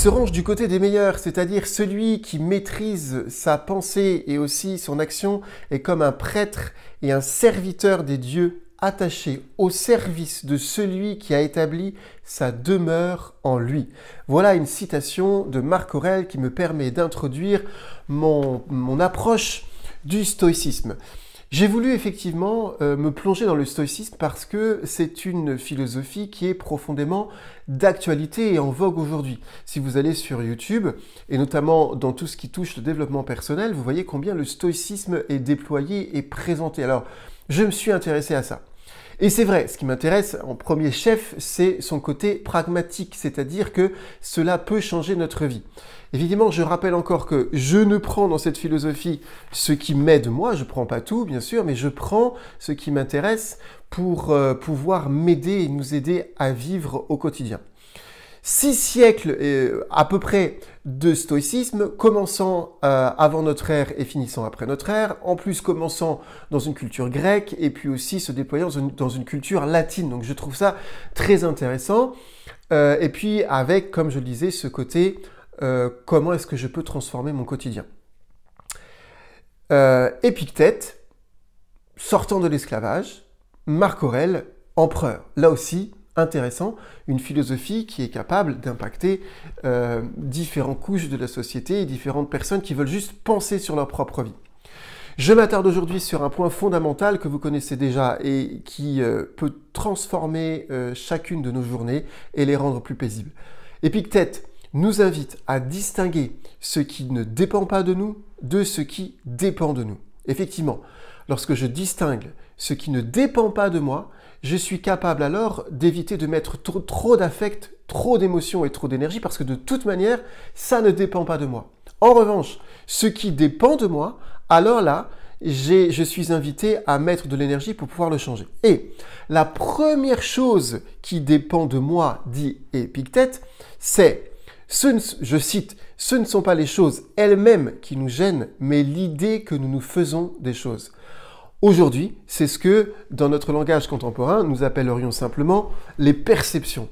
se range du côté des meilleurs, c'est-à-dire celui qui maîtrise sa pensée et aussi son action est comme un prêtre et un serviteur des dieux attaché au service de celui qui a établi sa demeure en lui. Voilà une citation de Marc Aurèle qui me permet d'introduire mon approche du stoïcisme. J'ai voulu effectivement me plonger dans le stoïcisme parce que c'est une philosophie qui est profondément d'actualité et en vogue aujourd'hui. Si vous allez sur YouTube, et notamment dans tout ce qui touche le développement personnel, vous voyez combien le stoïcisme est déployé et présenté. Alors, je me suis intéressé à ça. Et c'est vrai, ce qui m'intéresse en premier chef, c'est son côté pragmatique, c'est-à-dire que cela peut changer notre vie. Évidemment, je rappelle encore que je ne prends dans cette philosophie ce qui m'aide moi, je ne prends pas tout bien sûr, mais je prends ce qui m'intéresse pour pouvoir m'aider et nous aider à vivre au quotidien. 6 siècles à peu près de stoïcisme, commençant avant notre ère et finissant après notre ère, en plus commençant dans une culture grecque et puis aussi se déployant dans une culture latine. Donc je trouve ça très intéressant. Et puis avec, comme je le disais, ce côté comment est-ce que je peux transformer mon quotidien. Épictète, sortant de l'esclavage, Marc Aurèle, empereur. Là aussi, intéressant, une philosophie qui est capable d'impacter différentes couches de la société et différentes personnes qui veulent juste penser sur leur propre vie. Je m'attarde aujourd'hui sur un point fondamental que vous connaissez déjà et qui peut transformer chacune de nos journées et les rendre plus paisibles. Épictète nous invite à distinguer ce qui ne dépend pas de nous de ce qui dépend de nous. Effectivement, lorsque je distingue ce qui ne dépend pas de moi, je suis capable alors d'éviter de mettre trop d'affect, trop d'émotions et trop d'énergie parce que de toute manière, ça ne dépend pas de moi. En revanche, ce qui dépend de moi, alors là, je suis invité à mettre de l'énergie pour pouvoir le changer. Et la première chose qui dépend de moi, dit Épictète, c'est, je cite, « Ce ne sont pas les choses elles-mêmes qui nous gênent, mais l'idée que nous nous faisons des choses. » Aujourd'hui, c'est ce que, dans notre langage contemporain, nous appellerions simplement les perceptions.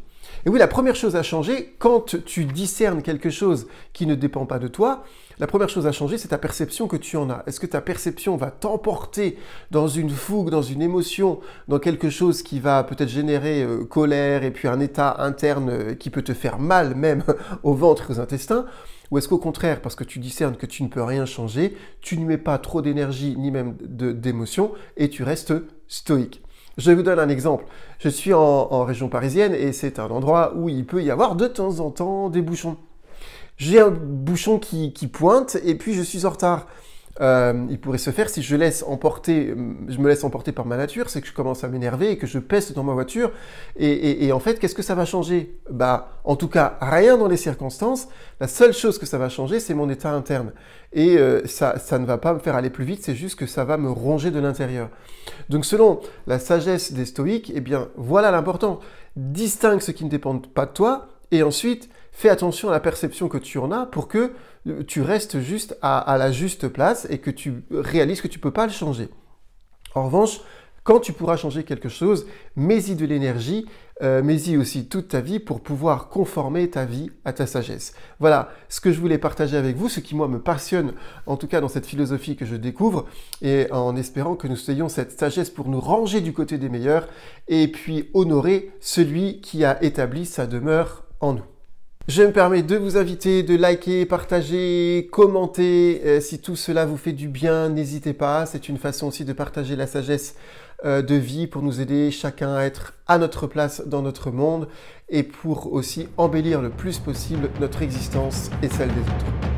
Et oui, la première chose à changer, quand tu discernes quelque chose qui ne dépend pas de toi, la première chose à changer, c'est ta perception que tu en as. Est-ce que ta perception va t'emporter dans une fougue, dans une émotion, dans quelque chose qui va peut-être générer colère et puis un état interne qui peut te faire mal même au ventre et aux intestins? Ou est-ce qu'au contraire, parce que tu discernes que tu ne peux rien changer, tu ne mets pas trop d'énergie ni même d'émotion et tu restes stoïque? Je vous donne un exemple. Je suis en région parisienne et c'est un endroit où il peut y avoir de temps en temps des bouchons. J'ai un bouchon qui pointe et puis je suis en retard. Il pourrait se faire si je me laisse emporter par ma nature, c'est que je commence à m'énerver et que je peste dans ma voiture. Et en fait, qu'est-ce que ça va changer? En tout cas, rien dans les circonstances. La seule chose que ça va changer, c'est mon état interne. Et ça ne va pas me faire aller plus vite, c'est juste que ça va me ronger de l'intérieur. Donc selon la sagesse des stoïques, eh bien voilà l'important. Distingue ce qui ne dépend pas de toi et ensuite fais attention à la perception que tu en as pour que tu restes juste à la juste place et que tu réalises que tu ne peux pas le changer. En revanche, quand tu pourras changer quelque chose, mets-y de l'énergie, mets-y aussi toute ta vie pour pouvoir conformer ta vie à ta sagesse. Voilà ce que je voulais partager avec vous, ce qui moi me passionne, en tout cas dans cette philosophie que je découvre, et en espérant que nous ayons cette sagesse pour nous ranger du côté des meilleurs et puis honorer celui qui a établi sa demeure en nous. Je me permets de vous inviter de liker, partager, commenter. Si tout cela vous fait du bien, n'hésitez pas. C'est une façon aussi de partager la sagesse de vie pour nous aider chacun à être à notre place dans notre monde et pour aussi embellir le plus possible notre existence et celle des autres.